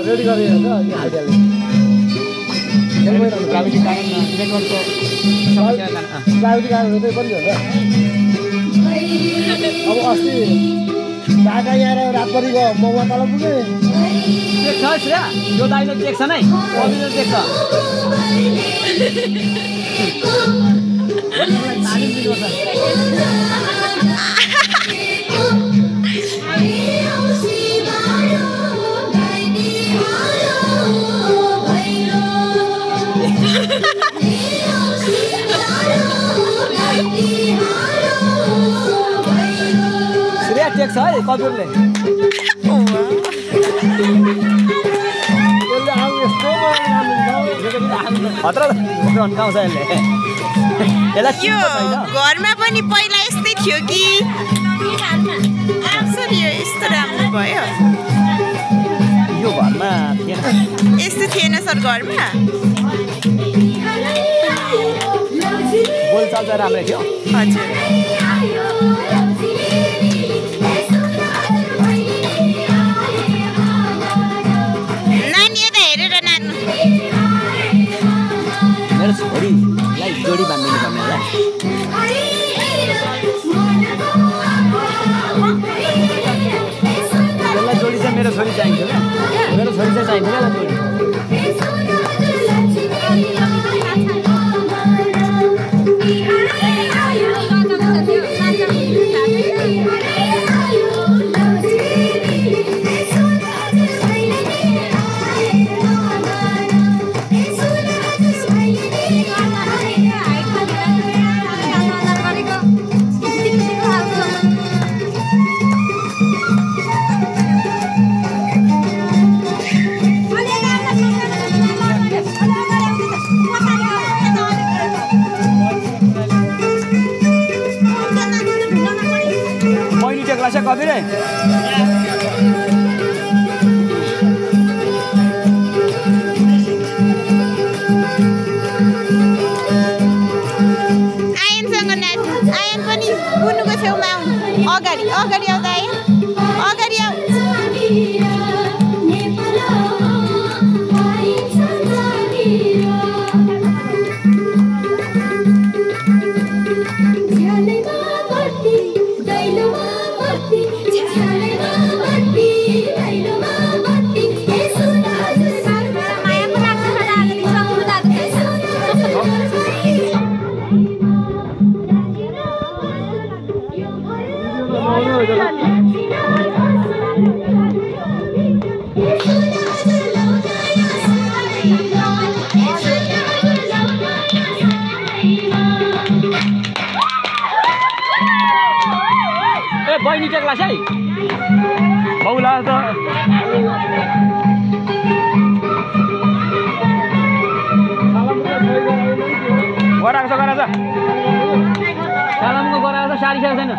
ready गरेर हुन्छ यो हाइडलले प्राविधिक कारण नेटवर्कको समस्या कारण प्राविधिक कारणहरू चाहिँ पनि हुन्छ अब अस्ति ढाका यहाँ रातभरिको मौमा तल पुगे देख्छ श्रेया यो दाइले देख्छ नै कविले देख्छ तालिम दिनुपर्छ श्रेया टेक्छ है कविरले खतरा अन्काउँछ यसले यो घरमा पनि पहिला यस्तै थियो कि सर यो यस्तो राम्रो भयो यो घरमा थिएन यस्तो थिएन सर घरमा बोलचाल चाहिँ राम्रै थियो हजुर मेरो छोरीलाई जोडी बाँधिदिनु पर्ने होला त्यसलाई जोडी चाहिँ मेरो छोरी चाहिन्छ क्या मेरो छोरी चाहिँ चाहिन्छ क्या जोडी कवि रे आयनसँग आयन पनि बुनुको छेउमा अगाडि अगाडि आउँदा आयन अगाडि आऊ बहिनी टेक्ला है बाउला त गराएको छ सालामको गराएको छ साडी छैन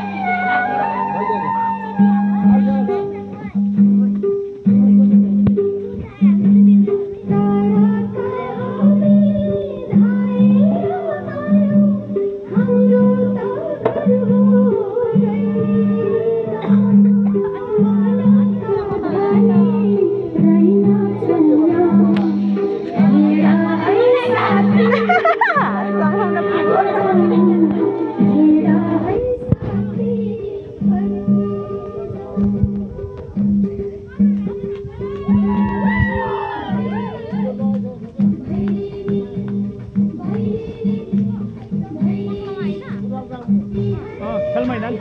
खेल मैदान